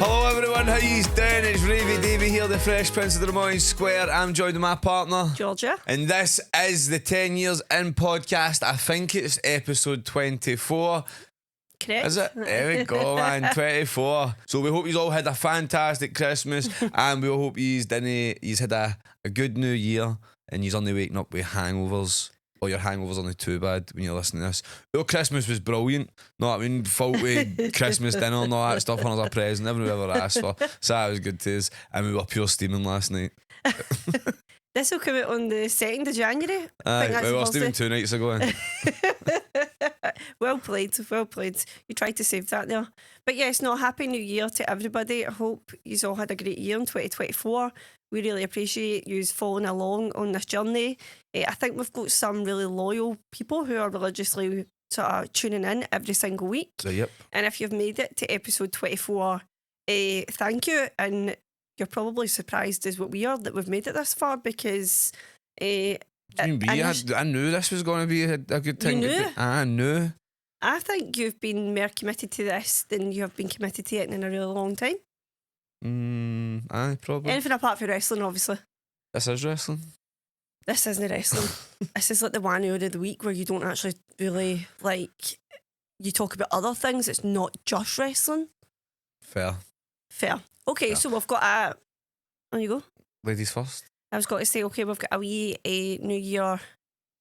Hello everyone, how you doing? It's Ravie Davie here, the Fresh Prince of the Lemoyne Square. I'm joined with my partner Georgia. and this is the 10 years in podcast. I think it's episode 24. Correct. Is it? There we go, man. 24. So we hope you all had a fantastic Christmas and we hope you had a good new year and you're only waking up with hangovers. Or your hangovers aren't too bad when you're listening to this. Our Christmas was brilliant. No, I mean, faulty Christmas dinner and all that stuff on as a present. Never ever asked for. So that was good to us. And we were pure steaming last night. This will come out on the 2nd of January. Aye, we were steaming 2 nights ago. Well played, well played. You tried to save that there. But yes, no, happy new year to everybody. I hope you all had a great year in 2024. We really appreciate you following along on this journey. I think we've got some really loyal people who are religiously sort of tuning in every single week. So, yep. And if you've made it to episode 24, thank you. And you're probably surprised as what we are that we've made it this far because... I knew this was going to be a good thing. You knew? I knew. I think you've been more committed to this than you have been committed to it in a really long time. Aye, probably. Anything apart from wrestling, obviously. This is wrestling. This isn't wrestling. This is like the 1 hour of the week where you don't actually really, you talk about other things. It's not just wrestling. Fair. Okay, Fair. so we've got on you go. Ladies first. I was going to say, okay, we've got a wee New Year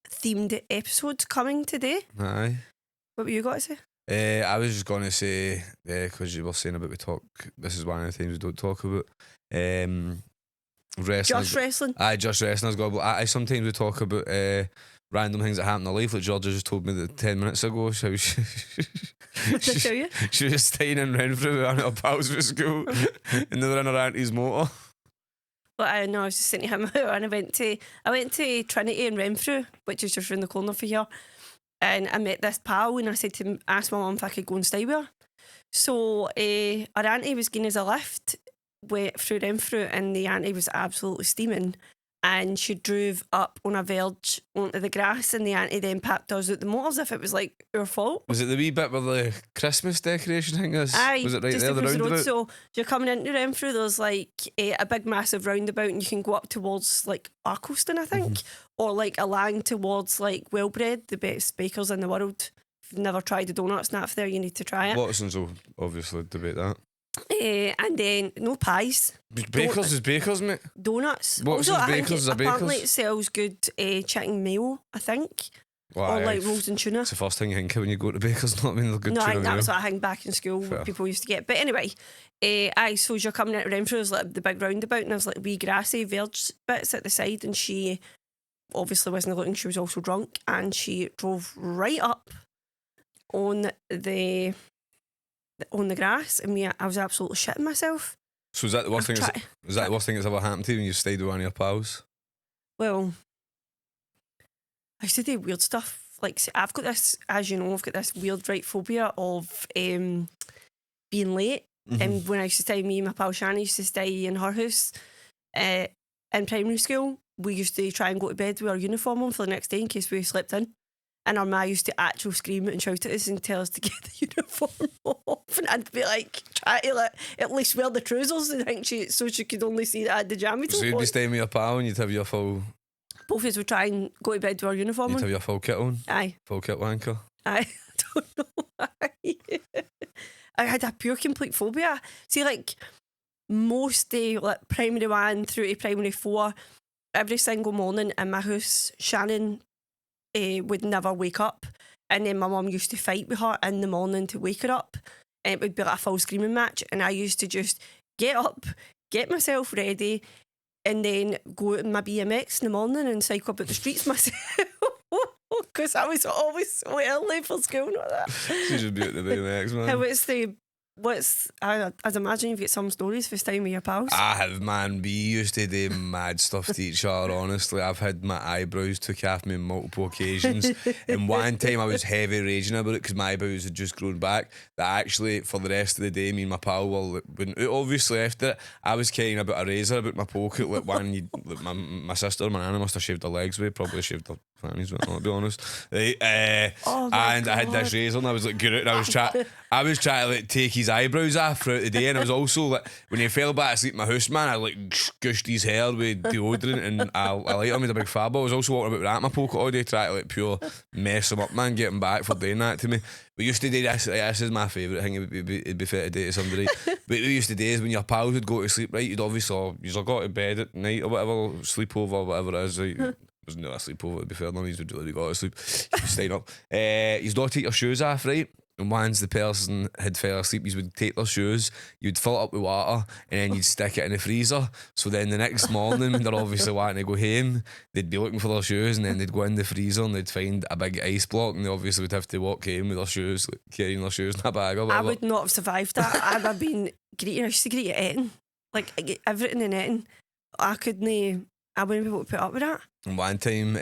themed episode coming today. Aye. What were you got to say? I was just going to say, because you were saying about this is one of the things we don't talk about. Wrestling. Just wrestling? Aye, just wrestling. Sometimes we talk about random things that happen in life. Like Georgia just told me that 10 minutes ago. What did I tell you? She was staying in Renfrew with one of her pals for school and they were in her auntie's motor. Well, I know, I was just saying to him, and I went to Trinity in Renfrew, which is just round the corner for here. And I met this pal and I said to him, asked my mum if I could go and stay with her. So our auntie was giving us a lift through Renfrew and the auntie was absolutely steaming and she drove up on a verge onto the grass and the auntie then packed us out the motor as if it was like our fault. Was it the wee bit where the Christmas decoration thing is? Aye, was it right just there, the across roundabout? So you're coming into Renfrew, there's like a big massive roundabout and you can go up towards like Arcoston, I think, or like along towards like Wellbred, the best bakers in the world. If you've never tried the donut snaps there, you need to try it. Watson's will obviously debate that. And then no pies. Bakers is bakers, mate. Donuts. Watson's Also, Bakers is a apparently bakers. it sells good chicken meal, I think. Well, or aye, like rolls and tuna. It's the first thing you think of when you go to bakers, not when they're good No, I tuna think that meal. was what I think back in school Fair. what people used to get. But anyway, so you're coming into Renfrew, there's like the big roundabout and there's like wee grassy verge bits at the side and she obviously wasn't looking, she was also drunk and she drove right up on the grass and I was absolutely shitting myself. So is that the worst thing? Is that the worst thing that's ever happened to you when you stayed with one of your pals? Well, I used to do weird stuff. Like, I've got this, as you know, I've got this weird phobia of being late. And when I used to stay, me and my pal Shannon used to stay in her house in primary school. We used to try and go to bed with our uniform on for the next day in case we slept in. And our ma used to actually scream and shout at us and tell us to get the uniform off. And I'd be like, try to at least wear the trousers and think so she could only see that I had the jammy top So you'd on. be staying with your pal and you'd have your full... Both of us would try and go to bed with our uniform You'd on. have your full kit on? Aye. Full kit wanker? I don't know why. I had a pure complete phobia. See, like most like primary 1 through to primary 4, every single morning in my house, Shannon would never wake up, and then my mum used to fight with her in the morning to wake her up, and it would be like a full screaming match. And I used to just get up, get myself ready, and then go out on my BMX in the morning and cycle about the streets myself. Because I was always so early for school and all that. She's just be at the BMX, man. I'd imagine you've got some stories for staying with your pals. I have, man. We used to do mad stuff to each other, honestly. I've had my eyebrows took off me on multiple occasions. And one time I was heavy raging about it because my eyebrows had just grown back. That actually, for the rest of the day, me and my pal went out, obviously after it. I was carrying about a razor about my pocket, like my sister, my nana must have shaved her legs with, probably shaved her fannies with, I'll be honest. Right, Oh and my I had this God. razor and I was like, good out, and I was trying to like take his eyebrows off throughout the day, and I was also like, when he fell back asleep in my house, man, I like gushed his hair with deodorant, and I liked him with a big fab. I was also walking about with that in my pocket all day, trying to like pure mess him up, man, get him back for doing that to me. We used to do this. This is my favourite thing. It'd be fair to do to somebody. But we used to do is when your pals would go to sleep, right? You'd obviously go to bed at night or whatever, sleepover, whatever it is, right? It wasn't a sleepover, to be fair. None of these would really go to sleep. You'd staying up. You'd not take your shoes off, right? And once the person had fell asleep, you would take their shoes, you'd fill it up with water, and then you'd stick it in the freezer. So then the next morning, when they're obviously wanting to go home, they'd be looking for their shoes, and then they'd go in the freezer and they'd find a big ice block, and they obviously would have to walk home with their shoes, like, carrying their shoes in a bag or whatever. I would not have survived that. I'd have been greeting. I used to greet at Eton. Like, I get everything in Eton. I wouldn't be able to put up with that. And one time,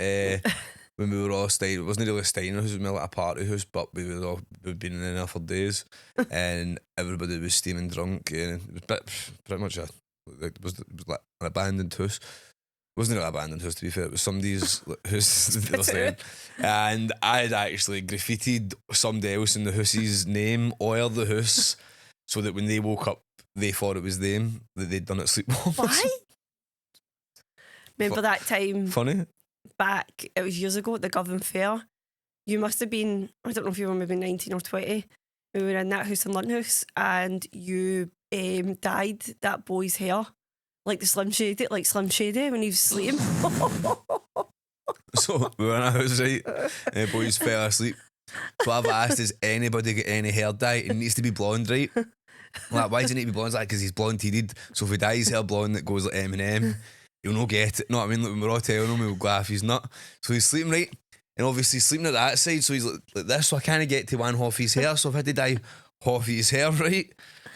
when we were all staying, it wasn't really a staying house, it was more like a party house, but we'd been in there for days, and everybody was steaming drunk, and it was pretty much it was like an abandoned house. It wasn't really an abandoned house, to be fair, it was somebody's house they were staying. And I had actually graffitied somebody else in the house's name, oiled the house, so that when they woke up, they thought it was them, that they'd done it sleepwalkers. Why? Remember that time? Funny. Back, it was years ago at the Govan Fair. You must have been, I don't know if you were maybe 19 or 20. We were in that house in Lundhouse, and you dyed that boy's hair like Slim Shady when he was sleeping. So we were in a house, right, and the boys fell asleep. So I've asked, does anybody get any hair dye? It needs to be blonde, right? Like, why does it need to be blonde? Like, because he's blonde-headed. So if we dye his hair blonde that goes like Eminem, he'll not get it. Know what I mean? Like, when we're all telling him, we'll go off his nut. So he's sleeping, right? And obviously he's sleeping at that side, so he's like this, so I can't get to one half his hair, so I've had to dye half his hair, right?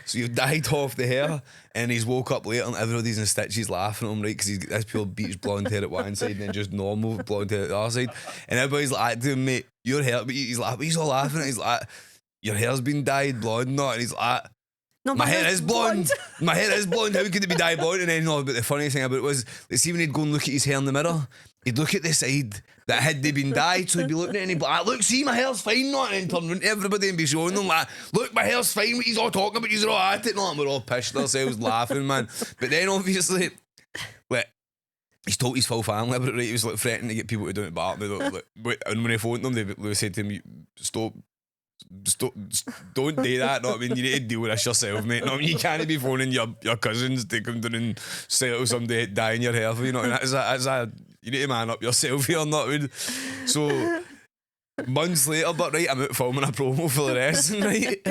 So you've dyed half the hair, and he's woke up later and everybody's in stitches laughing at him, right? Because he's got this pure beach blonde hair at one side and then just normal blonde hair at the other side. And everybody's like to him, mate, your hair, but he's like, but he's all laughing at. He's like, your hair's been dyed blonde, not? And he's like, no, my hair is blonde. My hair is blonde. How could it be dyed blonde? And then, no, but the funniest thing about it was, let's see, when he'd go and look at his hair in the mirror, he'd look at the side that had they been dyed, so he'd be looking at it and he'd be like, look, see, my hair's fine, not? And then turn around to everybody and be showing them like, look, my hair's fine, what he's all talking about, he's all at it, and we're all pissed ourselves laughing, man. But then obviously, like, he's told his full family about it, right? He was like threatening to get people to do it back. Like, and when he phoned them, they said to him, stop, don't do that. No, I mean, you need to deal with this yourself, mate. No, I mean, you can't be phoning your cousins to come down and settle somebody dyeing your hair for you. Know, you need to man up yourself here. Not I mean? So months later, but right, I'm out filming a promo for the wrestling, right?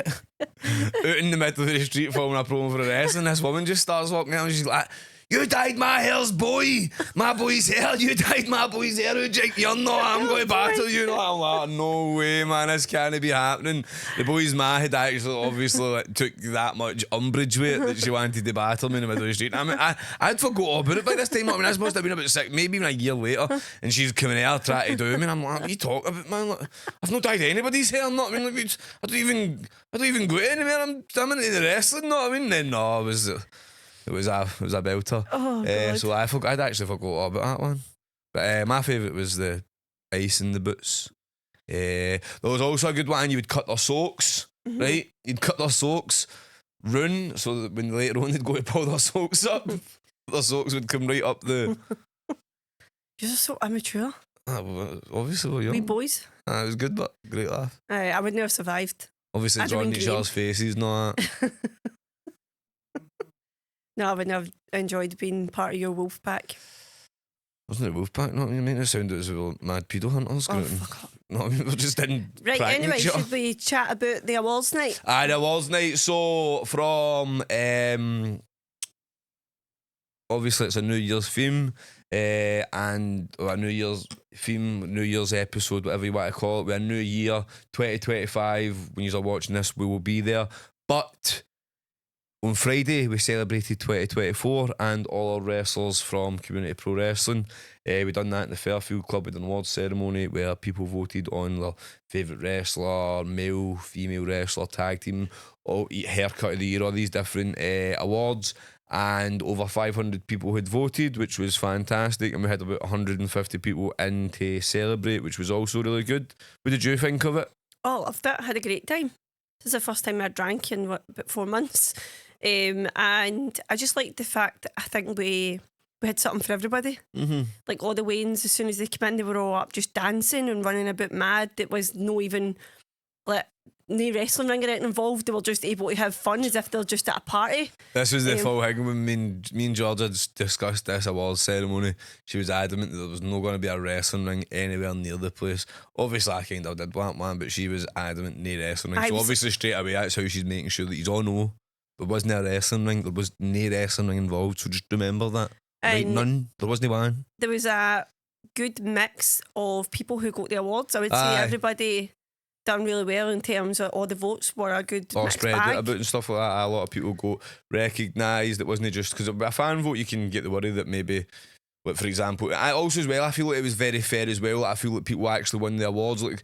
Out in the middle of the street filming a promo for the wrestling. This woman just starts walking out and she's like, you dyed my hair's boy, my boy's hair. You dyed my boy's hair, Jake. You're not. I'm going to battle you. No, I'm like, no way, man. This can't be happening. The boy's ma had actually obviously like, took that much umbrage with it that she wanted to battle me in the middle of the street. I mean, I'd forgot all about it by this time. I mean, this must have been about 6, maybe even a year later, and she's coming here trying to do me. And I'm like, what are you talking about, man? Like, I've not dyed anybody's hair. Not. I mean, like, I don't even go anywhere. I'm into the wrestling. Not. I mean, then no, It was a belter. Oh, so I'd actually forgot all about that one. But my favourite was the ice in the boots. There was also a good one. You would cut their socks, right? You'd cut their socks, run, so that when later on they'd go to pull their socks up, their socks would come right up the. You're so immature. Obviously, we're young. We boys. It was good, but great laugh. I would never have survived. Obviously, drawing each other's faces, not that. No, I wouldn't have enjoyed being part of your wolf pack. Wasn't it wolf pack? No, you mean it sounded as well mad pedo hunters. Oh, fuck up. No, I mean, we just didn't. Right, anyway, should we chat about the awards night? The awards night. So from obviously it's a New Year's theme, and a New Year's theme, New Year's episode, whatever you want to call it. We're a new year, 2025. When you're watching this, we will be there. But on Friday, we celebrated 2024 and all our wrestlers from Community Pro Wrestling. We done that in the Fairfield Club. We done an awards ceremony where people voted on their favourite wrestler, male, female wrestler, tag team, haircut of the year, all these different awards. And over 500 people had voted, which was fantastic. And we had about 150 people in to celebrate, which was also really good. What did you think of it? Oh, I loved it. Had a great time. This is the first time I drank in about 4 months. And I just liked the fact that I think we had something for everybody. Like all the Waynes, as soon as they came in, they were all up just dancing and running a bit mad. It was no even like no wrestling ring or anything involved. They were just able to have fun as if they're just at a party. This was the full thing when me and Georgia discussed this awards ceremony. She was adamant that there was not going to be a wrestling ring anywhere near the place. Obviously I kind of did want one, but she was adamant no wrestling ring. So obviously straight away that's how she's making sure that you all know there wasn't a wrestling ring, there was no wrestling ring involved, so just remember that. Right, none. There wasn't one. There was a good mix of people who got the awards. I would say everybody done really well in terms of all the votes were a good mixed spread bag. it about and stuff like that. A lot of people got recognised. It wasn't just because a fan vote you can get the worry that maybe, like for example, I also as well I feel like it was very fair as well. Like I feel like people actually won the awards. Like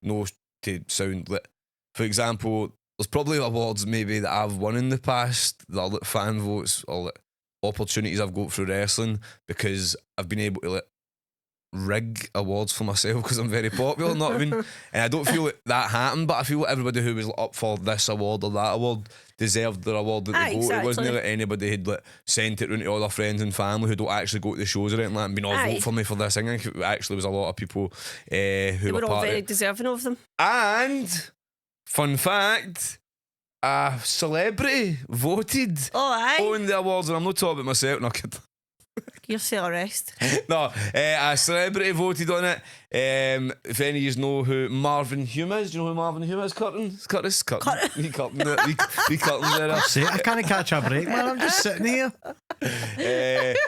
no to sound like, for example, there's probably awards maybe that I've won in the past that are like fan votes or like opportunities I've got through wrestling because I've been able to like rig awards for myself because I'm very popular, not even, and I don't feel like that happened, but I feel like everybody who was up for this award or that award deserved their award that they got. Exactly. It wasn't like anybody had like sent it around to all their friends and family who don't actually go to the shows or anything like that and been all vote for me for this thing. I think it actually was a lot of people who were all very deserving of them. And fun fact, a celebrity voted on the awards, and I'm not talking about myself, no kid. You're still arrest. No, a celebrity voted on it. If any of you know who Marvin Hume is, do you know who Marvin Hume is? Curtis. We Curtin there. See, I can't catch a break, man. I'm just sitting here.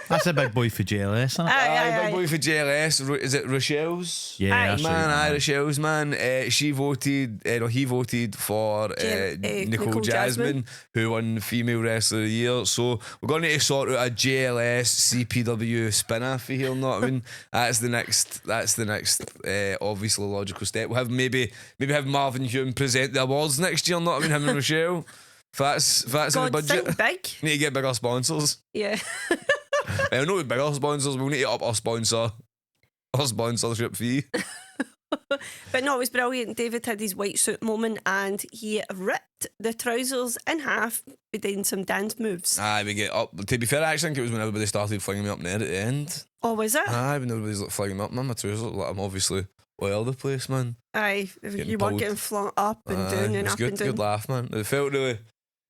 That's a big boy for JLS, isn't it? Big boy for JLS. Is it Rochelle's? Yeah, man. Rochelle's man. She voted. He voted for Nicole Jasmine, who won Female Wrestler of the Year. So we're going to need to sort out a JLS CPW spin-off here. You know what I mean? That's the next. Obviously logical step. We'll have maybe have Marvin Hume present the awards next year. Not I mean him and Rochelle. If that's in the budget. Think big. Need to get bigger sponsors. Yeah. Not with bigger sponsors. We'll need to up our sponsorship fee. But no, it was brilliant. David had his white suit moment and he ripped the trousers in half by doing some dance moves. We get up. To be fair, I actually think it was when everybody started flinging me up there at the end. Oh, was it? When everybody's like flinging me up, man, my trousers look like I'm obviously all over the place, man. You weren't getting flung up and down and up good, and down. Good laugh, man. It felt really.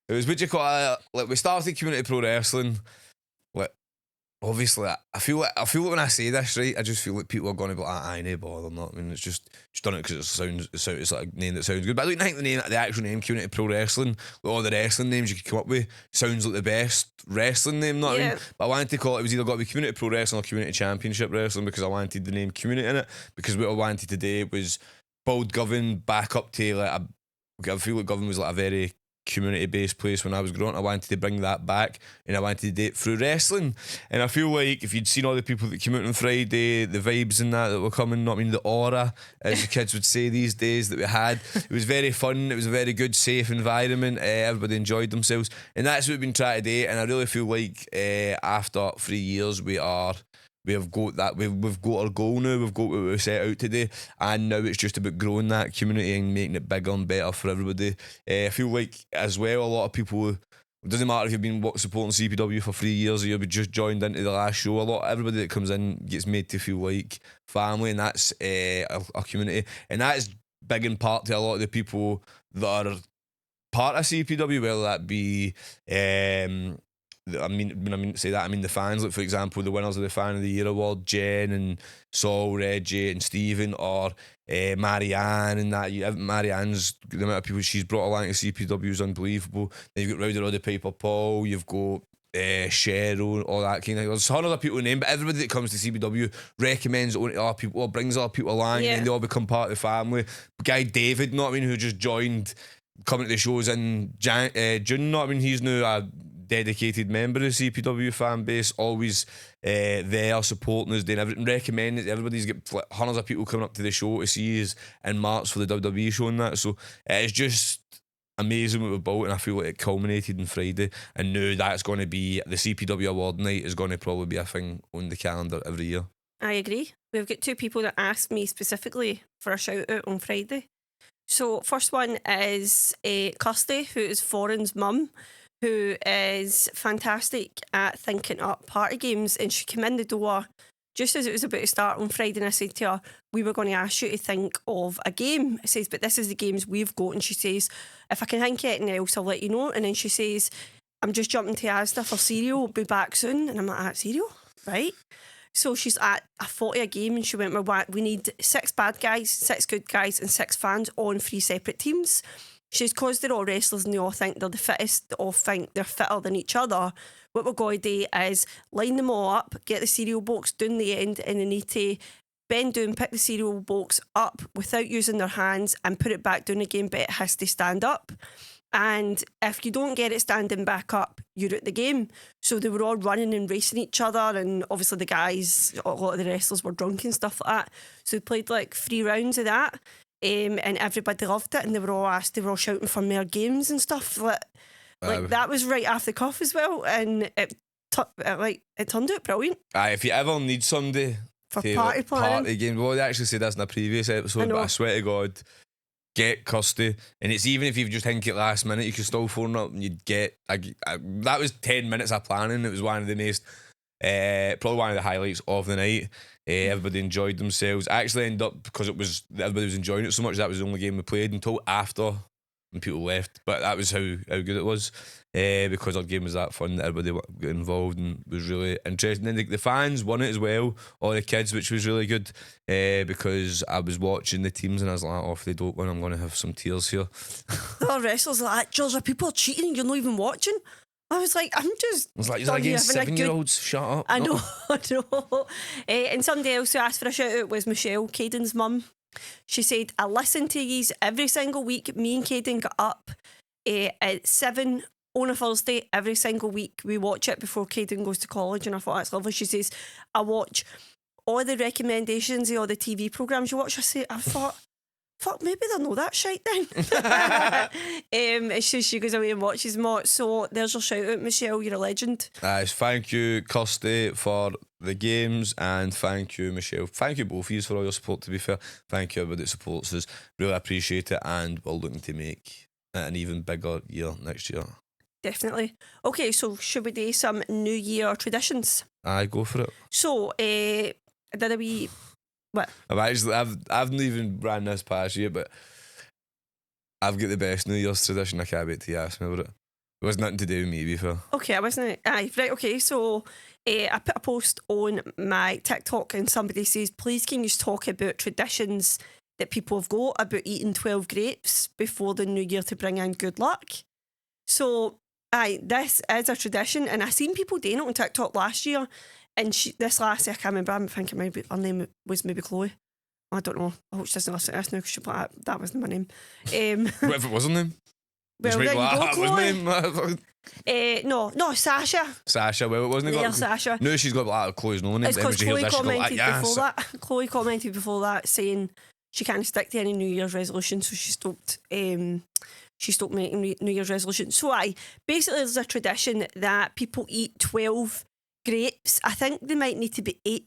It was what you call it. Like we started community pro wrestling. Like obviously, I feel like when I say this, right, I just feel like people are going to be like, "I ain't bother." Not. I mean, it's just done it because it's like a name that sounds good. But I don't think the actual name, community pro wrestling, like all the wrestling names you could come up with, sounds like the best wrestling name. Not. I mean, but I wanted to call it. It was either got to be community pro wrestling or community championship wrestling because I wanted the name community in it. Because what I wanted to do was build Govan back up to like I feel like Govan was like a very community-based place when I was growing up. I wanted to bring that back and I wanted to do it through wrestling. And I feel like if you'd seen all the people that came out on Friday, the vibes and that were coming, not I mean the aura, as the kids would say these days, that we had, it was very fun. It was a very good, safe environment. Everybody enjoyed themselves, and that's what we've been trying to do. And I really feel like after 3 years we've got our goal now. We've got what we set out to do, and now it's just about growing that community and making it bigger and better for everybody. I feel like as well, a lot of people, it doesn't matter if you've been supporting CPW for 3 years or you've just joined into the last show. Everybody that comes in gets made to feel like family, and that's our community, and that is big in part to a lot of the people that are part of CPW, whether that be when I mean to say that, I mean the fans. Like for example, the winners of the Fan of the Year award, Jen and Saul, Reggie and Stephen, or Marianne and that. Marianne's, the amount of people she's brought along to CPW is unbelievable. Then you've got Rowdy Roddy Piper Paul, you've got Cheryl, all that kind of thing. There's a ton of other people to name, but everybody that comes to CPW recommends it to other people or brings other people along, and then they all become part of the family. Guy David, not I mean, who just joined coming to the shows in June, not I mean, he's now a dedicated member of the CPW fan base, always there supporting us, doing everything, recommending it. Everybody's got like, hundreds of people coming up to the show to see us in March for the WWE show and that. So it's just amazing what we've built, and I feel like it culminated on Friday, and now that's going to be the CPW award night is going to probably be a thing on the calendar every year. I agree. We've got two people that asked me specifically for a shout out on Friday. So first one is Kirsty, who is Foreign's mum, who is fantastic at thinking up party games, and she came in the door just as it was about to start on Friday, and I said to her, we were going to ask you to think of a game. I says, but this is the games we've got. And she says, if I can think of anything else, I'll let you know. And then she says, I'm just jumping to Asda for cereal, I'll be back soon. And I'm like, cereal? Right. So she's at a 40 a game, and she went, we need 6 bad guys, 6 good guys, and 6 fans on 3 separate teams. She's because they're all wrestlers and they all think they're the fittest, they all think they're fitter than each other. What we're going to do is line them all up, get the cereal box down the end, and they need to bend down, pick the cereal box up without using their hands and put it back down again, but it has to stand up. And if you don't get it standing back up, you're at the game. So they were all running and racing each other, and obviously the guys, a lot of the wrestlers were drunk and stuff like that. So we played like 3 rounds of that, and everybody loved it, and they were all shouting for more games and stuff. Like that was right off the cuff as well, and it turned out brilliant. If you ever need somebody for to party game, well, they actually said this in a previous episode, but I swear to God, get Kirsty, and it's even if you just think it last minute, you can still phone up and you'd get. That was 10 minutes of planning. It was one of the most, probably one of the highlights of the night. Everybody enjoyed themselves. I actually ended up, because everybody was enjoying it so much, that was the only game we played until after when people left. But that was how good it was, because our game was that fun that everybody got involved and was really interesting. And the fans won it as well, all the kids, which was really good, because I was watching the teams and I was like, oh, if they don't win, I'm going to have some tears here. The wrestlers like, George, are people cheating and you're not even watching? I was like, I'm just. I was like, is that against 7-year-olds? Shut up. I know, I know. And somebody else who asked for a shout out was Michelle, Caden's mum. She said, I listen to yous every single week. Me and Caden got up at 7 on a Thursday every single week. We watch it before Caden goes to college, and I thought that's lovely. She says, I watch all the recommendations of all the TV programmes you watch. I thought, fuck, maybe they'll know that shite then. She goes away and watches more. So there's your shout out, Michelle, you're a legend. Thank you, Kirsty, for the games, and thank you, Michelle. Thank you both of you for all your support, to be fair. Thank you everybody that supports us. Really appreciate it, and we're looking to make it an even bigger year next year. Definitely. Okay, so should we do some New Year traditions? Aye, go for it. So, did a wee... What? I've not even ran this past you, but I've got the best New Year's tradition. I can't wait till you ask me about it. It was nothing to do with me before. Okay, I wasn't. Aye, right. Okay, so I put a post on my TikTok, and somebody says, "Please, can you talk about traditions that people have got about eating 12 grapes before the New Year to bring in good luck?" So, aye, this is a tradition, and I seen people doing it on TikTok last year. And this lassie, I can't remember, I'm thinking maybe her name was maybe Chloe. I don't know. I hope she doesn't listen to this now, because she'll be like, that wasn't my name. What if it wasn't him? Well, there you go, Chloe. No, Sasha. Sasha, well, it wasn't it. Sasha. No, she's got like Chloe's known name. It's because Chloe commented before that. Chloe commented before that saying she can't stick to any New Year's resolution, so she stopped making New Year's resolutions. So basically there's a tradition that people eat 12 grapes. I think they might need to be eight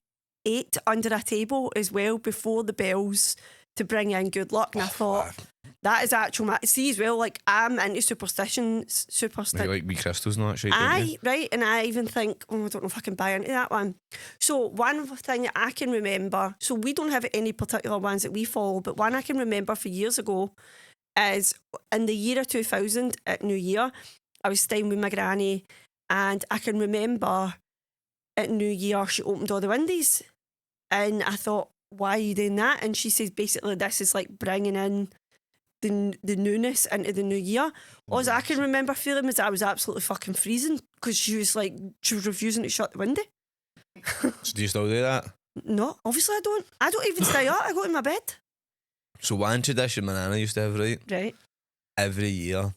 under a table as well before the bells to bring in good luck. And I thought, that is actual see as well, like I'm into superstitions. Like wee crystals and all that shit. Aye, right. And I even think, I don't know if I can buy into that one. So one thing that I can remember, so we don't have any particular ones that we follow, but one I can remember for years ago is in the year of 2000 at New Year, I was staying with my granny, and I can remember at New Year she opened all the windows, and I thought, why are you doing that? And she says basically this is like bringing in the newness into the new year. All I can remember feeling was I was absolutely fucking freezing, because she was refusing to shut the window. So do you still do that? No, obviously I don't. I don't even stay up. I go to my bed. So one tradition my nana used to have, right? Every year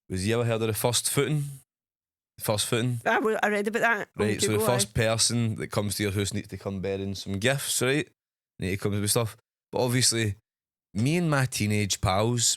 was, you ever heard of the first footing? I read about that. Right, so the first person that comes to your house needs to come bearing some gifts, right? Need to come with stuff. But obviously, me and my teenage pals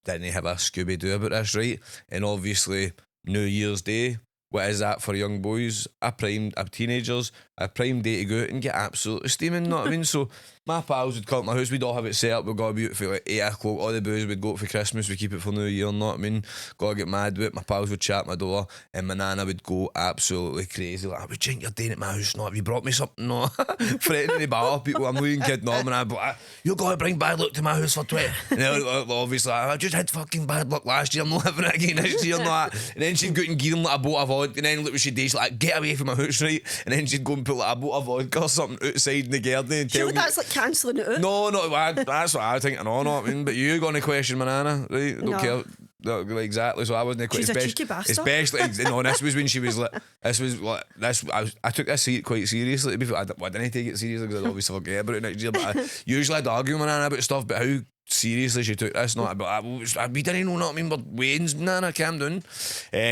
didn't have a Scooby-Doo about this, right? And obviously, New Year's Day, what is that for young boys? A prime day to go out and get absolutely steaming, you know what I mean? So My pals would come to my house, we'd all have it set up, we'd go out for like 8 o'clock, all the booze we'd go out for Christmas, we keep it for New Year, know what I mean? Gotta get mad with it, my pals would chat my door, and my nana would go absolutely crazy, like, what do you think you're doing at my house, no? Have you brought me something, no? Threatening to bar people, I'm a wee kid, no, and I'd be like, you're going to bring bad luck to my house for 20. And then obviously, I just had fucking bad luck last year, I'm not having it again this year, no. And then she'd go and give him like a bottle of vodka, and then look what she'd do, she'd like, get away from my house, right? And then she'd go and put like a bottle of vodka or something outside in the garden and tell me. That's like cancelling it out. No, that's what I think. I know what I mean. But you're going to question my nana, right? Don't care. No, exactly. So I wasn't She's a cheeky bastard. Especially, no, this was when she was like, I took this quite seriously. I didn't take it seriously because I'd obviously forget about it next year. But usually I'd argue with my nana about stuff, but how seriously she took this, not about, we didn't know what I mean, but Wayne's nana, calm down.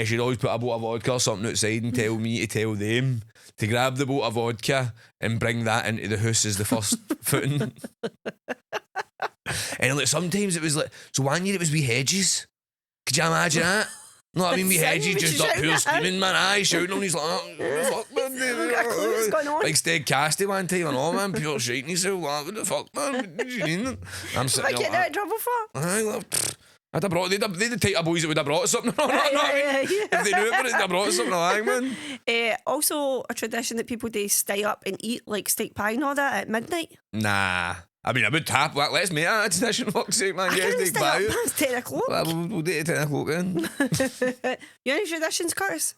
She'd always put a bottle of vodka or something outside and tell me to tell them to grab the bottle of vodka and bring that into the house as the first footing. And like sometimes it was like, so one year it was wee Hedges. Could you imagine that? No, I mean, wee Hedges just up here screaming, man, aye, shouting on, he's like, oh, fuck, man, what's going on? like Stead Casty one time, and all, man, pure shite, and he's like, what the fuck, man, what do you mean? I'm sitting there, out of trouble for? Aye, like, I'd have brought, they'd the type of boys that would have brought something. If they knew about it, they'd have brought something along, man. Also, a tradition that people do stay up and eat like steak pie and all that at midnight. Nah. I mean, I would tap like, let's make that a tradition, fuck's sake, man. Get steak pie. Past 10 o'clock. Well, we'll do it at 10 o'clock then. You any traditions, Curtis?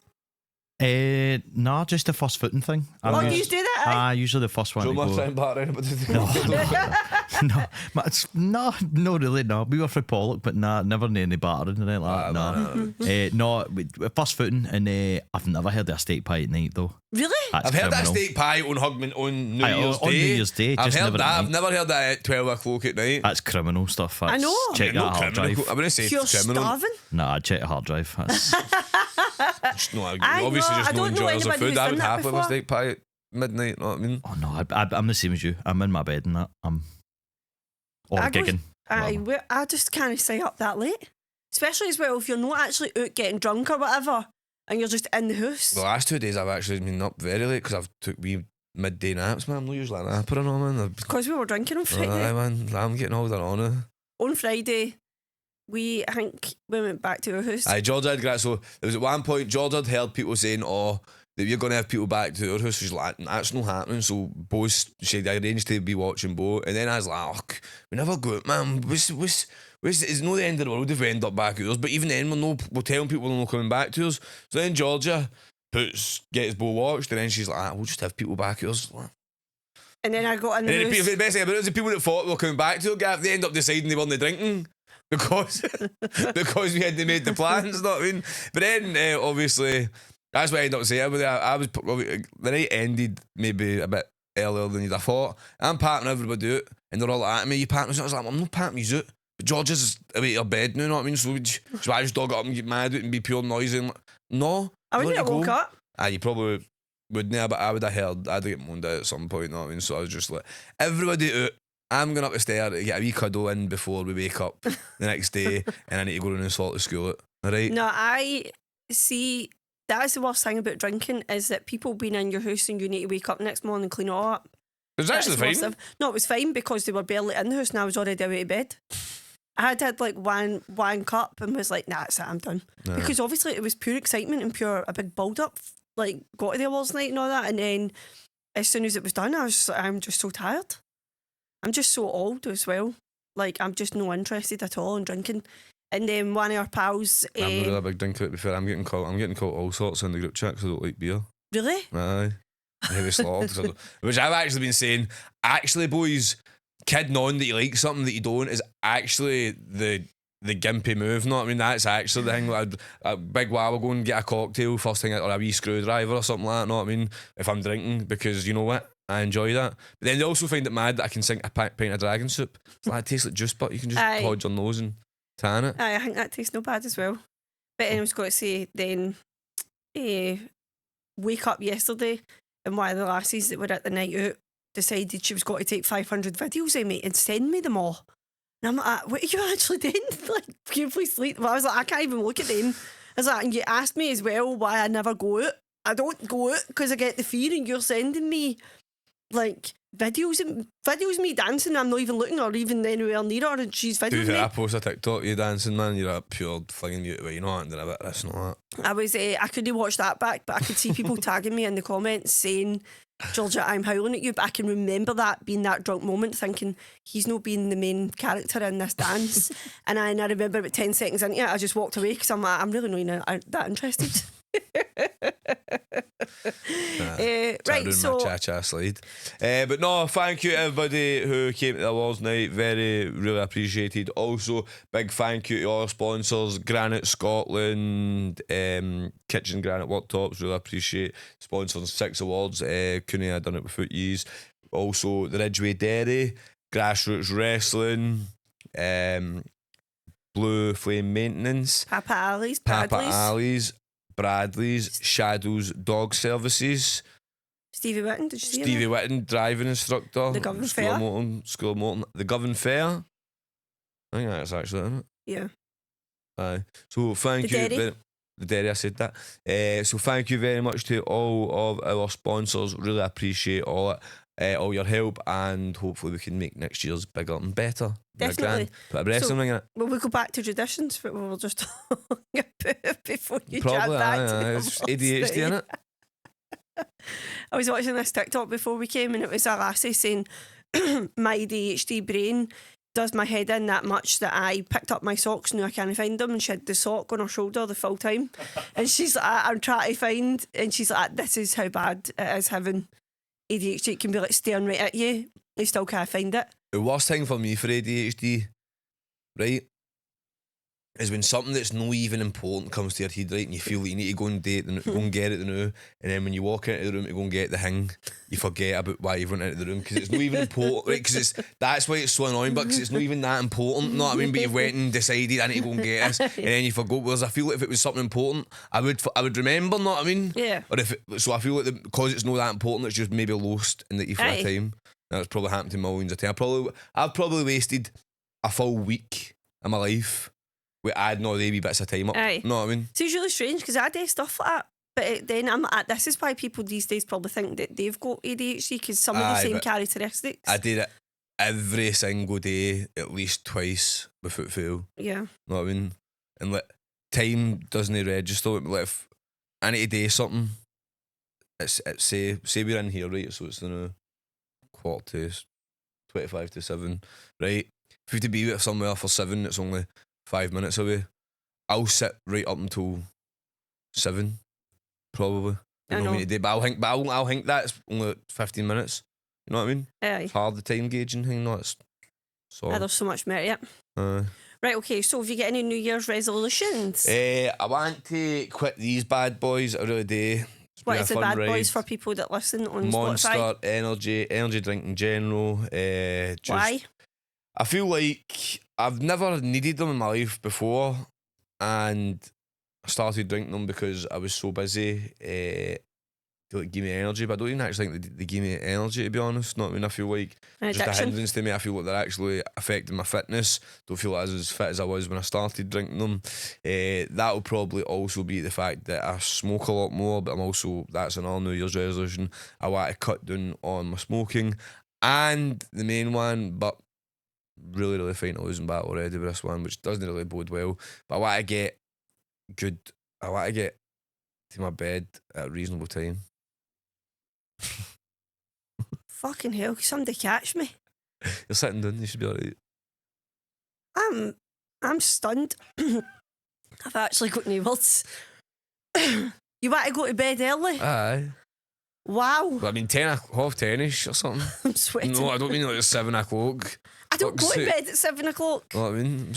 No, just the first footing thing. You do that? Usually the first one. So much time back around about no, really, no. We were for Pollock, but never near any battering or anything like that. No, first footing, and I've never heard of a steak pie at night though. Really? That's I've heard criminal. that steak pie on Hugman on New Year's Day. On New Year's Day, I've just heard never that. at I've never heard that at 12 o'clock at night. That's criminal stuff. That's, I know. Check that hard drive. I wouldn't say You're it's criminal. starving? Nah, check the hard drive. That's Obviously, just no enjoyers of food. I would happily have a steak pie at midnight. Know what I mean? Oh no, I'm the same as you. I'm in my bed and that. Or gigging. I just can't stay up that late, especially as well if you're not actually out getting drunk or whatever, and you're just in the house. The last 2 days I've actually been up very late because I've took wee midday naps, man. I'm not usually a napper and all, man. Because we were drinking on Friday. Aye, man. I'm getting older on it. On Friday, I think we went back to our house. Aye, George had great. So there was at one point George had heard people saying, "Oh, that you're going to have people back to our house." She's like, "That's not happening." So both she'd arranged to be watching both, and then I was like, "Oh, we never go out, man. It's not the end of the world if we end up back at us." But even then, we're telling people we're not coming back to us. So then Georgia gets bow watched, and then she's like, "We'll just have people back at us." And then I got in the and house. The best thing about it is the people that thought we were coming back to her, Gav, they end up deciding they weren't drinking. Because we hadn't made the plans, know what I mean? But then, obviously, that's what I ended up saying. The night ended maybe a bit earlier than you'd have thought. I'm patting everybody out, and they're all like at me, "You patting us out?" I was like, "I'm not patting you out. But George is away to her bed now, know what I mean? So I just dog it up and get mad at it and be pure noisy. And like, no. I wouldn't have woke up. You probably wouldn't, but I would have heard, I'd get moaned at some point, know what I mean? So I was just like, everybody out. I'm going up the stairs to get a wee cuddle in before we wake up the next day, and I need to go around and sort the school out. Alright? No, I see. That's the worst thing about drinking is that people being in your house and you need to wake up next morning and clean it all up. It was actually fine. No, it was fine because they were barely in the house and I was already away to bed. I had like one cup and was like, "Nah, that's it, I'm done." Nah. Because obviously it was pure excitement and pure a big build up. Like got to the awards night and all that, and then as soon as it was done, I was just like, I'm just so tired. I'm just so old as well. Like, I'm just no interested at all in drinking. And then one of our pals... I'm not really a big drinker, to be fair. I'm getting called all sorts in the group chat because I don't like beer. Really? Aye. Heavy slaughtered. Which I've actually been saying, actually, boys, kidding on that you like something that you don't is actually the gimpy move, know what I mean? That's actually the thing. Like a big while we'll go and get a cocktail first thing, or a wee screwdriver or something like that, know what I mean? If I'm drinking, because you know what? I enjoy that. But then they also find it mad that I can sink a pint of dragon soup. It's like, it tastes like juice, but you can just podge your nose and tan it. I think that tastes no bad as well. But I was going to say, then wake up yesterday and one of the lassies that were at the night out decided she was going to take 500 videos of me and send me them all. And I'm like, what are you actually doing? Like, can you please sleep? Well, I was like, I can't even look at them. I was like, and you asked me as well why I never go out. I don't go out because I get the fear and you're sending me like videos of me dancing. I'm not even looking or even anywhere near her, and she's Do videoing you me. I post a TikTok you dancing, man? You're a pure flinging you away, you know, and a bit this and all that. I couldn't watch that back, but I could see people tagging me in the comments saying, Georgia, I'm howling at you. But I can remember that being that drunk moment, thinking he's not being the main character in this dance. And I remember about 10 seconds into it, I just walked away because I'm like, I'm really not that interested. Right, so my cha-cha slide. But no, thank you to everybody who came to the awards night. Really appreciated. Also, big thank you to all our sponsors, Granite Scotland, Kitchen Granite Worktops. Really appreciate sponsoring 6 awards. Couldn't have done it without yous. Also, the Ridgeway Dairy, Grassroots Wrestling, Blue Flame Maintenance, Papa Ali's, Bradley's, Shadows Dog Services, Stevie Witten, did you see Stevie him? Witten, driving instructor, The Govan School Fair. of Morton, the Govan Fair. I think that's actually in it. Yeah. Aye. So thank The you. dairy. The dairy, I said that. So thank you very much to all of our sponsors. Really appreciate all your help, and hopefully we can make next year's bigger and better. Definitely. Put a wrestling ring in it. Will we go back to traditions that we were just talking about before you Probably. chat back to Aye, the it's awards ADHD night? in it. I was watching this TikTok before we came, and it was a lassie saying, my ADHD brain does my head in that much that I picked up my socks and now I can't find them, and she had the sock on her shoulder the full time. And she's like, I'm trying to find, and she's like, this is how bad it is having ADHD. It can be like staring right at you, you still can't find it. The worst thing for me for ADHD, right, is when something that's not even important comes to your head, right, and you feel that you need to go and go and get it now, and then when you walk into the room to go and get the thing, you forget about why you went into the room because it's not even important, right? Because that's why it's so annoying, but because it's not even that important, you know what I mean? But you went and decided I need to go and get this, and then you forgot. Whereas I feel like if it was something important, I would remember, know what I mean? Yeah. Or so I feel like because it's not that important, it's just maybe lost in the ether of time. That's probably happened to millions of times. I've probably wasted a full week of my life with adding all the wee bits of time up. Aye. You know what I mean? So it's really strange because I do stuff like that. But then I'm like, this is why people these days probably think that they've got ADHD because some of the same characteristics. I did it every single day at least twice without fail. Yeah. You know what I mean? And like time doesn't register. Like if I need to do something, it's say we're in here, right? So it's the 7:45, right? If you have to be with somewhere for 7, it's only 5 minutes away. I'll sit right up until 7, probably. I know. But I'll think that's only 15 minutes. You know what I mean? Aye. It's hard, the time gauging thing. No, it's Yeah, there's so much merit. Right, okay, so have you got any New Year's resolutions? I want to quit these bad boys. I really do. What is the bad ride. boys for people that listen on Monster, Spotify? energy drink in general. Just, Why? I feel like I've never needed them in my life before, and I started drinking them because I was so busy to like give me energy, but I don't even actually think they give me energy, to be honest. Not I mean, I feel like An just a addiction. hindrance to me. I feel like they're actually affecting my fitness. Don't feel like as fit as I was when I started drinking them. That'll probably also be the fact that I smoke a lot more, but that's another New Year's resolution. I want to cut down on my smoking, and the main one, but really fighting a losing battle already with this one, which doesn't really bode well. But I want to get to my bed at a reasonable time. Fucking hell, somebody catch me. You're sitting down, you should be alright. I'm stunned. I've actually got no words. You want to go to bed early? Aye. Wow. But I mean 10:30ish or something. I'm sweating. No, I don't mean like it's 7 o'clock. I don't go fuck's to sake. bed at 7 o'clock. You know what I mean?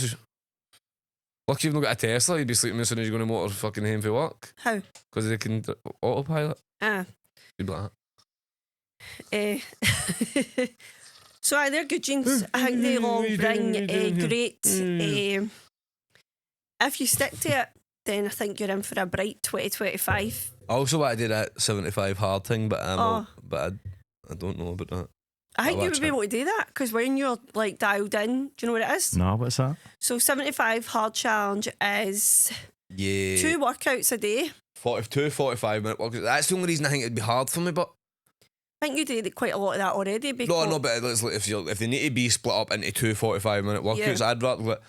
Lucky you've not got a Tesla, you'd be sleeping as soon as you're going to motor fucking home for work. How? Because they can autopilot. You'd be like that. So they're good jeans. I think they all bring great. If you stick to it, then I think you're in for a bright 2025. I also want to do that 75 hard thing, but Oh. I don't know about that. I think I'll you would be able to do that because when you're like dialed in, do you know what it is? No, what's that? So 75 hard challenge is Yeah. 2 workouts a day. 45 minute workouts. That's the only reason I think it'd be hard for me, but I think you did quite a lot of that already. Because No, but it's like if they need to be split up into 2 45-minute workouts, I'd rather like,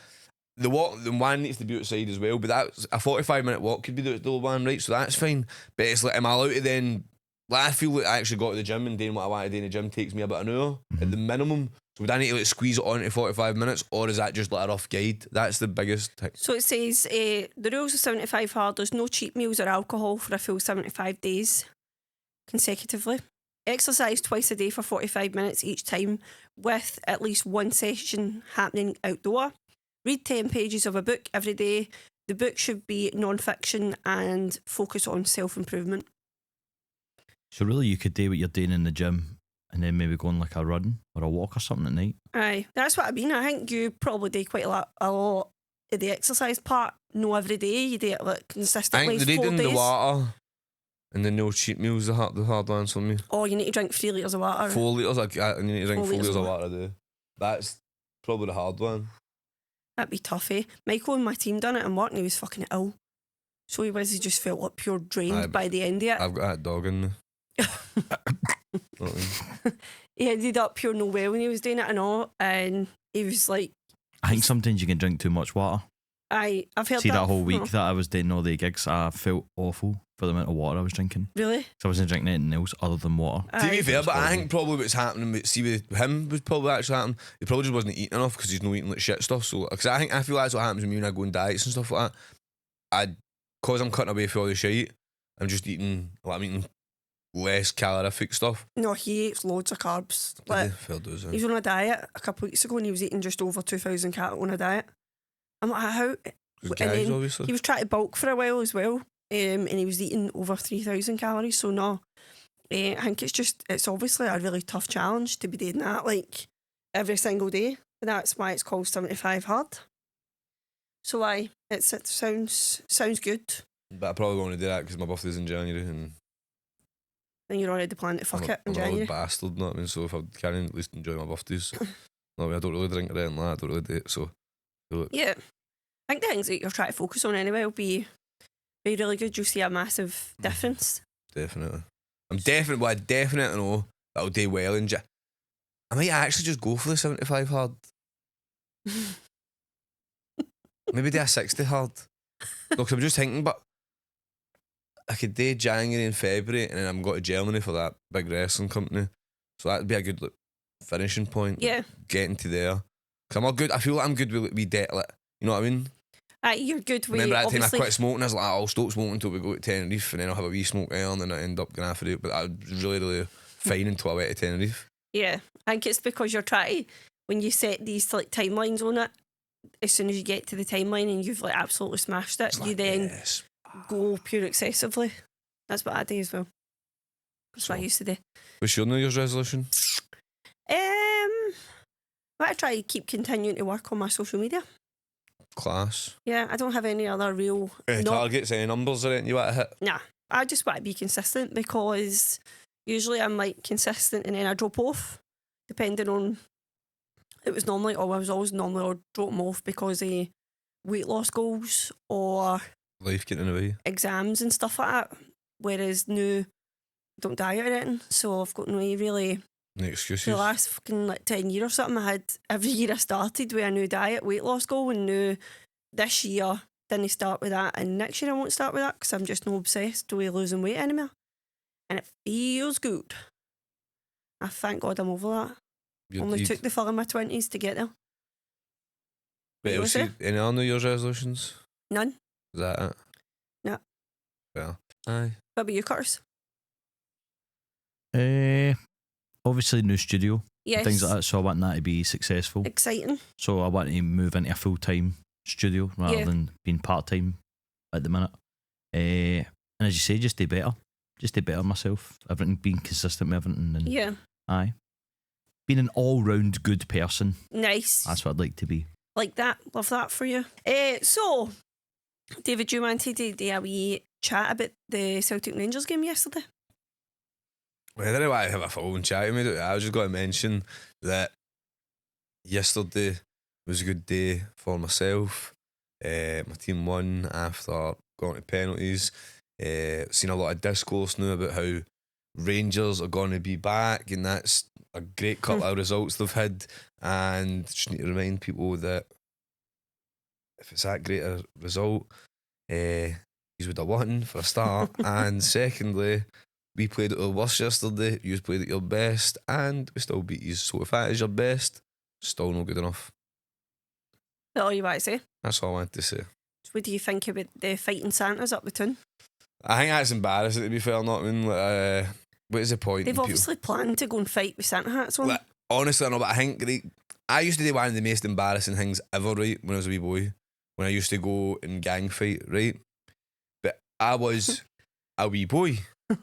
the one needs to be outside as well. But that's a 45-minute walk could be the one, right? So that's fine. But it's like, am I allowed to then? Like, I feel like I actually got to the gym and doing what I want to do in the gym takes me about an hour at the minimum. So would I need to like squeeze it on to 45 minutes, or is that just like a rough guide? That's the biggest thing. So it says the rules of 75 hard. There's no cheat meals or alcohol for a full 75 days consecutively. Exercise twice a day for 45 minutes each time, with at least one session happening outdoor. Read 10 pages of a book every day. The book should be non-fiction and focus on self-improvement. So really, you could do what you're doing in the gym and then maybe go on like a run or a walk or something at night. Aye, that's what I mean. I think you probably do quite a lot of the exercise part. No, every day you do it like I consistently. think the 4 reading, days. the water, and the no cheat meals, the hard ones for me. Oh, you need to drink 3 litres of water. 4 litres, I need to drink 4 litres of water. water a day. That's probably the hard one. That'd be tough, eh? Michael and my team done it and work and he was fucking ill. So he just felt like pure drained by the end of it. I've got that dog in me. He ended up pure no well when he was doing it and all, and he was like, I think sometimes you can drink too much water. I've heard See, that whole Oh, week that I was doing all the gigs, I felt awful for the amount of water I was drinking. really? So I wasn't drinking anything else other than water. To be Aye. fair, but I horrible. think probably what's happening with him was probably actually happening. He probably just wasn't eating enough because he's not eating like shit stuff. So, because I feel that's what happens with me when I go on diets and stuff like that. Because I'm cutting away from all the shit, I'm just eating. Like, I'm eating less calorific stuff. No, he eats loads of carbs. Like, Fair dues, he was on a diet a couple of weeks ago and he was eating just over 2,000 calories on a diet. I'm like, how? Good And guys, then obviously. he was trying to bulk for a while as well, and he was eating over 3,000 calories. So no, I think it's obviously a really tough challenge to be doing that like every single day. And that's why it's called 75 hard. So it sounds good. But I probably want to do that because my birthday's in January and And you're already planning to fuck I'm it in an old January. bastard, you know what I mean? So if I can at least enjoy my birthdays. No, I mean, I don't really drink or anything like that. I don't really do it, so do it. Yeah, I think the things that you're trying to focus on anyway will be really good. You'll see a massive difference. Definitely. I definitely know that I'll do well in I might actually just go for the 75 hard. Maybe do a 60 hard. No, because I'm just thinking, but I could do January and February and then I'm going to Germany for that big wrestling company. So that'd be a good like, finishing point. Yeah. Getting to there. Because I'm all good. I feel like I'm good with debt. Like, you know what I mean? You're good with Remember that time I obviously. quit smoking? I was like, I'll stop smoking until we go to Tenerife and then I'll have a wee smoke there and then I end up going after it. But I was really fine until I went to Tenerife. Yeah, I think it's because you're trying when you set these like timelines on it. As soon as you get to the timeline and you've like absolutely smashed it, It's you like, then yes. go pure excessively. That's what I do as well. That's what I So- used to do. What's your New Year's resolution? I might try to keep continuing to work on my social media. Class. Yeah, I don't have any other real. Any not- targets, any numbers or anything you want to hit? Nah, I just want to be consistent because usually I'm like consistent and then I drop off, depending on. I was always normally drop them off because of weight loss goals or Life getting in the way. exams and stuff like that. Whereas now, I don't diet or anything, so I've got no really. No excuses. For the last fucking like 10 years or something, I had every year I started with a new diet, weight loss goal, and now this year didn't start with that, and next year I won't start with that because I'm just not obsessed with losing weight anymore, and it feels good. I thank God I'm over that. Only took the full of my 20s to get there. But What was see, it? any other New Year's resolutions? None. Is that it? No. Well, aye. What about you, Curtis? Obviously, new studio, Yes. things like that. So I want that to be successful. Exciting. So I want to move into a full-time studio rather Yeah. than being part-time at the minute. And as you say, just do better. Just do better myself. Everything, being consistent with everything. And Yeah. aye. Being an all-round good person. Nice. That's what I'd like to be. Like that. Love that for you. So, David, do you want to do a wee chat about the Celtic Rangers game yesterday? Well, I don't know why I have a full chat with me. I was just going to mention that yesterday was a good day for myself. My team won after going to penalties. Seen a lot of discourse now about how Rangers are going to be back, and that's a great couple of results they've had. And just need to remind people that if it's that great a result, you would have won for a start. And secondly, we played at our worst yesterday, you played at your best, and we still beat you. So if that is your best, still not good enough. That's all you want to say. That's all I wanted to say. What do you think about the fighting Santas up the town? I think that's embarrassing, to be fair. Not I mean, what is the point? They've obviously planned to go and fight with Santa hats on. Like, honestly, I know, but I think I used to do one of the most embarrassing things ever, right, when I was a wee boy. When I used to go and gang fight, right? But I was a wee boy.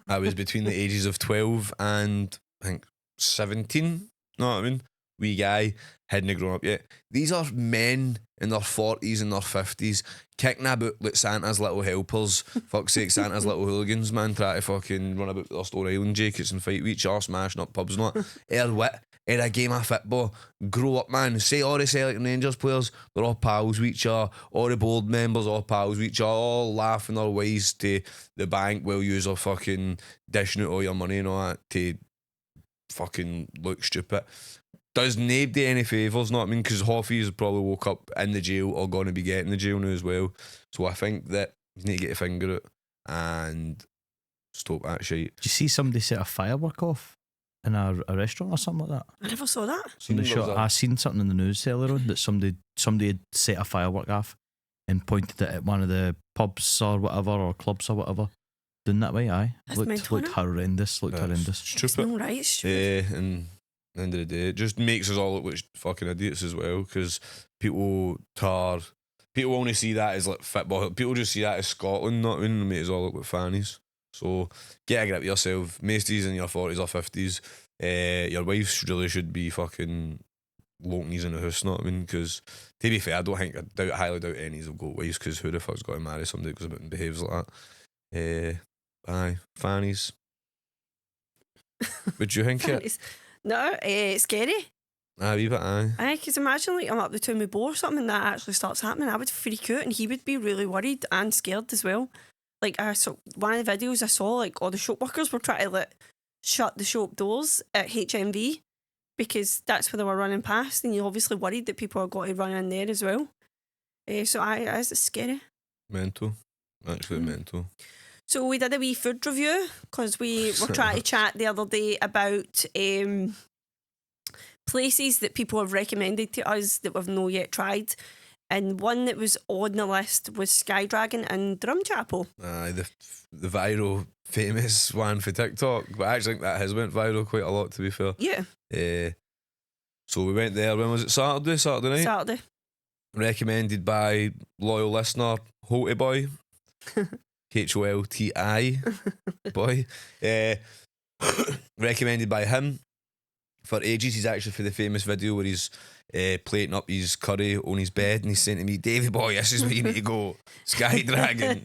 I was between the ages of 12 and I think 17. Know what I mean? Wee guy, hadn't grown up yet. These are men in their 40s and their 50s kicking about like Santa's little helpers. Fuck's sake, Santa's little hooligans, man, try to fucking run about their Store Island jackets and fight with each other, smashing up pubs and all that. Wit, a game of football. Grow up, man. Say all the Celtic and Rangers players, they're all pals with each other. All the board members, all pals with each other, all laughing their ways to the bank while you are fucking dishing out all your money and all that to fucking look stupid. Does nobody any favours, know what I mean? Because Hoffy's probably woke up in the jail or going to be getting the jail now as well. So I think that you need to get a finger out and stop that shit. Did you see somebody set a firework off in a restaurant or something like that? I never saw that. I seen something in the news earlier on that somebody had set a firework off and pointed it at one of the pubs or whatever, or clubs or whatever. Doing that way, aye. Looked horrendous. Horrendous. Stupid. It's not right, it's stupid. Yeah, and at the end of the day, it just makes us all look like fucking idiots as well, because people only see that as like football. People just see that as Scotland, not in, and make us all look like fannies. So get a grip of yourself. Masties in your 40s or 50s. Your wife really should be fucking locking these in the house, not I mean, because to be fair, I highly doubt any of them got wives, because who the fuck's got to marry somebody that goes about and behaves like that? Aye, fannies. Would you think it? No, scary. Aye, wee bit, aye. Aye, because imagine like I'm up the town with Bo or something and that actually starts happening. I would freak out and he would be really worried and scared as well. Like I saw one of the videos I saw, like all the shop workers were trying to like shut the shop doors at HMV because that's where they were running past, and you're obviously worried that people are going to run in there as well. So it's scary. Mental. Actually mental. So we did a wee food review because we were trying to chat the other day about places that people have recommended to us that we've not yet tried. And one that was on the list was Sky Dragon and Drumchapel. Aye, the viral famous one for TikTok. But I actually think that has went viral quite a lot, to be fair. Yeah. So we went there, when was it? Saturday night? Saturday. Recommended by loyal listener, Holty Boy. HOLTI boy. Recommended by him for ages. He's actually for the famous video where he's plating up his curry on his bed, and he's saying to me, Davie boy, this is where you need to go. Sky Dragon.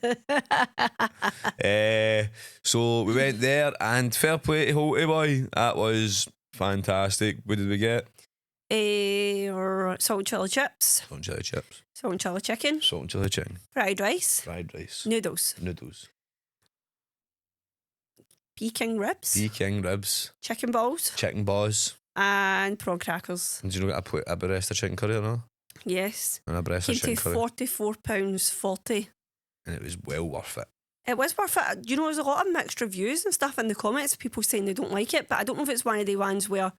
So we went there, and fair play to Holty Boy. That was fantastic. What did we get? Salt and chili chips. Salt and chili chips. Salt and chili chicken. Salt and chili chicken. Fried rice. Fried rice. Noodles. Peking ribs. Chicken balls. And prawn crackers. And do you know what a breast of chicken curry or not? Yes. And a breast of chicken curry. £44.40. And it was well worth it. It was worth it. You know, there's a lot of mixed reviews and stuff in the comments. People saying they don't like it, but I don't know if it's one of the ones where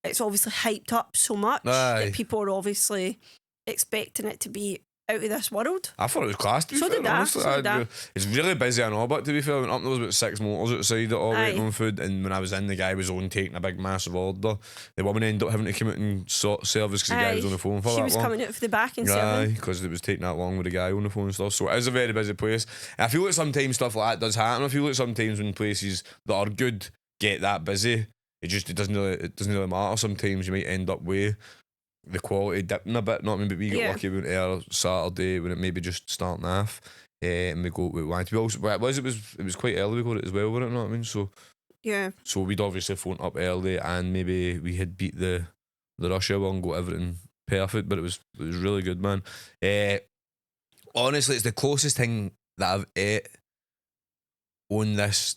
it's obviously hyped up so much that people are obviously expecting it to be out of this world. I thought it was class, to be fair, honestly. It's really busy and all, but to be fair, I went up there was about 6 motors outside it all waiting on food, and when I was in, the guy was on taking a big massive order. The woman ended up having to come out and sort service because the guy was on the phone for that long. She was coming out for the back and serving. Because it was taking that long with the guy on the phone and stuff. So it is a very busy place. And I feel like sometimes stuff like that does happen. I feel like sometimes when places that are good get that busy, it doesn't really matter. Sometimes you might end up with the quality dipping a bit, not I mean, but we got lucky when it Saturday when it maybe just starting off, and we wanted to be also. But it was quite early we got it as well, wasn't it? Know what I mean? So yeah. So we'd obviously phoned up early, and maybe we had beat the rush hour and got everything perfect, but it was really good, man. Honestly, it's the closest thing that I've ate on this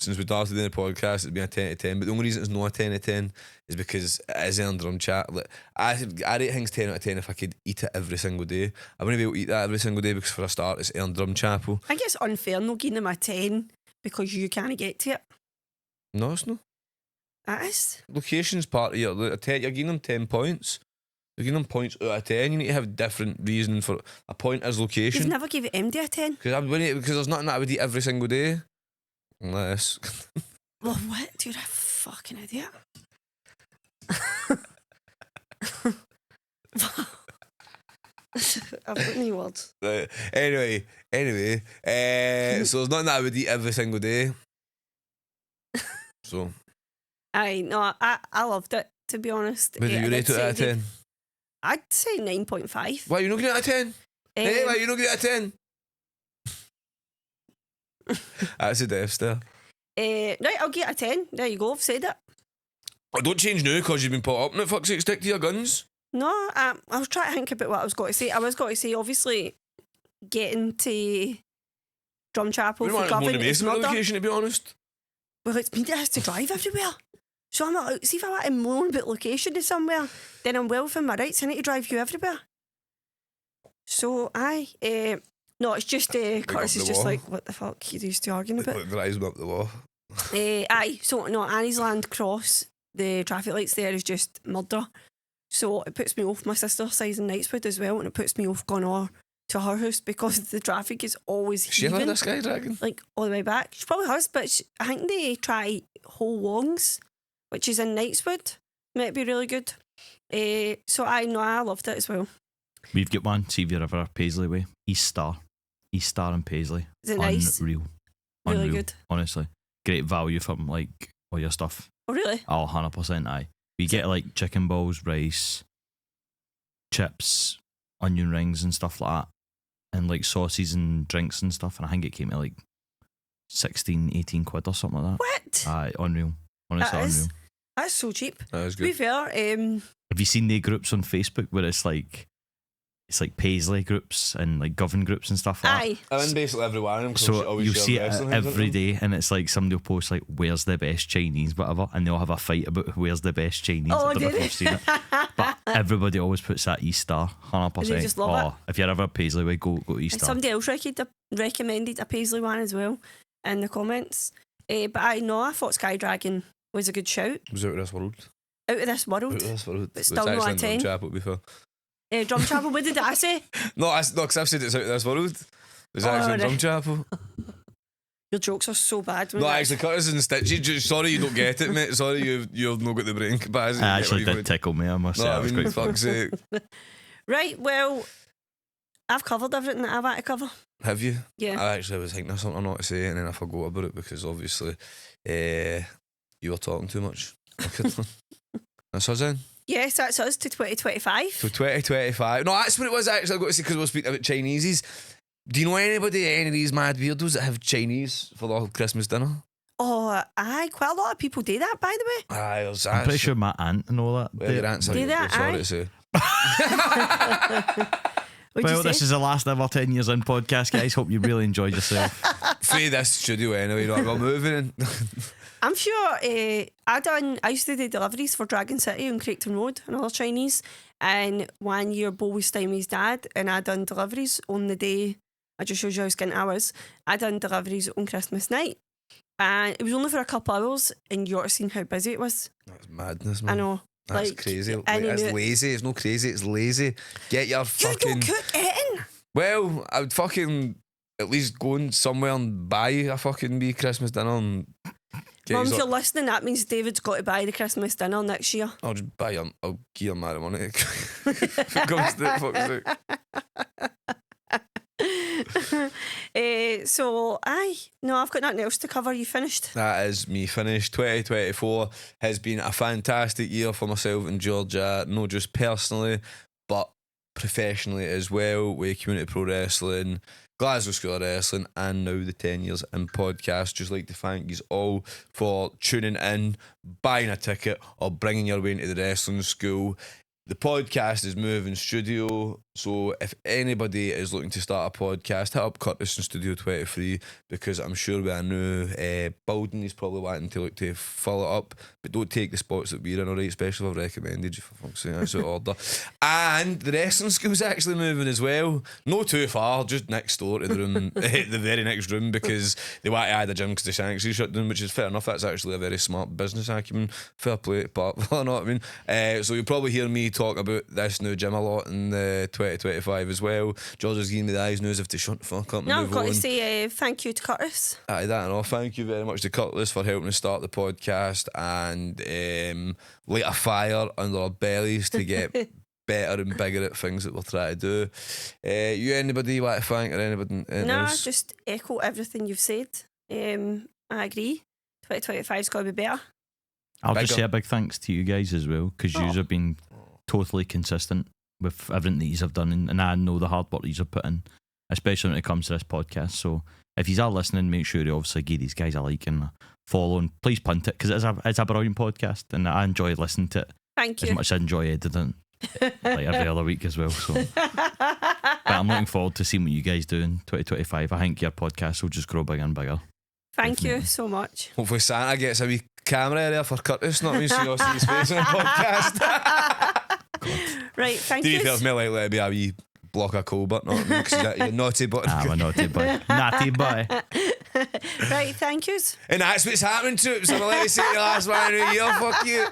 since we started doing the podcast, it's been a 10 to 10. But the only reason it's not a 10 to 10 is because it is in drum chat. Like, I rate things 10 out of 10 if I could eat it every single day. I wouldn't be able to eat that every single day because for a start, it's in drum chapel. I think it's unfair not giving them a 10 because you can't get to it. No, it's not. That is. Location's part of your. You're giving them 10 points. You're giving them points out of 10. You need to have different reason for a point as location. You've never gave it MD a 10? Because there's nothing that I would eat every single day. Unless. Well, what? You're a fucking idiot. I've got no words. Anyway, so there's nothing that I would eat every single day. So. I loved it, to be honest. Would you rate it out of 10? I'd say 9.5. Why are you not getting it out of 10? Hey, why are you not getting it out of 10? That's a death stare. Right, I'll get a 10. There you go, I've said it. Oh, don't change now because you've been put up in it. Fuck's sake, stick to your guns. No, I was trying to think about what I was going to say. I was going to say, obviously, getting to Drumchapel for Govan is murder. Location, to be honest. Well, it's me that has to drive everywhere. So I'm not, see if I want to moan about location to somewhere, then I'm well within my rights. I need to drive you everywhere. So no, it's just Curtis is just like, what the fuck you used to arguing about? Like drives me up the wall. So no, Annie's Land Cross, the traffic lights there is just murder. So it puts me off my sister's side in Knightswood as well, and it puts me off going over to her house because the traffic is always She heaving. had a Sky Dragon? Like all the way back. She probably has, but I think they try Whole Wongs, which is in Knightswood. Might be really good. So I loved it as well. We've got one, see if you're ever Paisley way. East Star and Paisley. Is it nice? Unreal. Really good. Honestly. Great value from like all your stuff. Oh really? Oh, 100% aye. We get like chicken balls, rice, chips, onion rings and stuff like that. And like sauces and drinks and stuff. And I think it came to like 16, 18 quid or something like that. What? Aye, unreal. Honestly, unreal. That's so cheap. That is To be good. fair, Have you seen the groups on Facebook where it's like Paisley groups and like Govan groups and stuff like aye. I'm in basically every one of them. So you'll see it every day, and it's like somebody will post like, "Where's the best Chinese?" whatever, and they'll have a fight about where's the best Chinese. Oh, I don't know did if you've seen it, but everybody always puts that East Star, 100%. They just love it. If you're ever Paisley way, go East And Star. somebody else recommended a Paisley one as well in the comments. But I thought Sky Dragon was a good shout. It was out of this world. Out of this world. Out of this world. But still not a 10. Chapel before. Drumchapel, what did I say? No, because I've said it's out of this world. It's actually in right. Drumchapel. Your jokes are so bad. No, actually, Curtis and Stitchy. Sorry you don't get it, mate. Sorry you've not got the brain capacity. It actually did tickle me, I must say. No, It I was mean, quite funny. fuck's sake. Right, well, I've covered everything that I want to cover. Have you? Yeah. I actually was thinking of something not to say, and then I forgot about it because obviously you were talking too much. That's us then. Yes, that's us to 2025. So 2025. No, that's what it was actually. I've got to say because we're speaking about Chineses. Do you know any of these mad weirdos that have Chinese for their Christmas dinner? Oh, aye, quite a lot of people do that, by the way. Aye, there's I'm pretty sure my aunt and all that. Well, your aunt's Do that, sorry aye. to say. What'd you say? This is the last ever 10 years in podcast, guys. Hope you really enjoyed yourself. Free this studio anyway, right? We're moving in. I'm sure I used to do deliveries for Dragon City on Craigton Road and other Chinese, and 1 year Bo was staying with his dad and I done deliveries on the day. I just showed you how skint I was. I done deliveries on Christmas night and it was only for a couple hours and you ought to seen how busy it was. That's madness, man. I know. That's like, crazy. and It's lazy. It's not crazy. It's lazy. Get your You fucking. don't cook eating. Well, I would fucking at least go in somewhere and buy a fucking wee Christmas dinner and. Mum, if you're listening, that means David's got to buy the Christmas dinner next year. I'll just buy him. I'll give him my money. If it comes to it, fuck's sake. So, I've got nothing else to cover. You finished? That is me finished. 2024 has been a fantastic year for myself and Georgia, not just personally, but professionally as well, with Community Pro Wrestling, Glasgow School of Wrestling, and now the 10 years in podcast. Just like to thank you all for tuning in, buying a ticket, or bringing your way into the wrestling school. The podcast is moving studio, so if anybody is looking to start a podcast, hit up Curtis in Studio 23, because I'm sure with a new building, he's probably wanting to look to fill it up, but don't take the spots that we're in, alright? Especially if I've recommended you, for fuck's sake, that's out of order. And the wrestling school's actually moving as well, not too far, just next door to the room, the very next room, because they want to add a gym because the sanctuary shut down, which is fair enough. That's actually a very smart business acumen. Fair play, but you know what I mean. So you'll probably hear me talk about this new gym a lot in 2025 as well. George is giving me the eyes now as if to shut the fuck up and No, move I've got on. to say thank you to Curtis. Aye, that and all. Thank you very much to Cutlass for helping us start the podcast and light a fire under our bellies to get better and bigger at things that we're trying to do. You anybody you want to thank or anybody else? Just echo everything you've said. I agree. 2025's got to be better. I'll just say a big thanks to you guys as well, because you have been totally consistent with everything that you have done, and I know the hard work you have put in, especially when it comes to this podcast. So if you are listening, make sure you obviously give these guys a like and a follow, and please punt it, because it's a brilliant podcast and I enjoy listening to it. Thank you. As much as I enjoy editing like every other week as well. So but I'm looking forward to seeing what you guys do in 2025. I think your podcast will just grow bigger and bigger. Thank you so much. Hopefully Santa gets a wee camera there for Curtis, not me, so you'll see his face on the podcast. Right, thank you. you. Do you feel me like let it be a wee block of coal button on me, because you're naughty button. I'm a naughty boy. Naughty boy. Right, thank yous. And that's what's happening to it. So I'm going to let you say the last one of the year. Fuck you.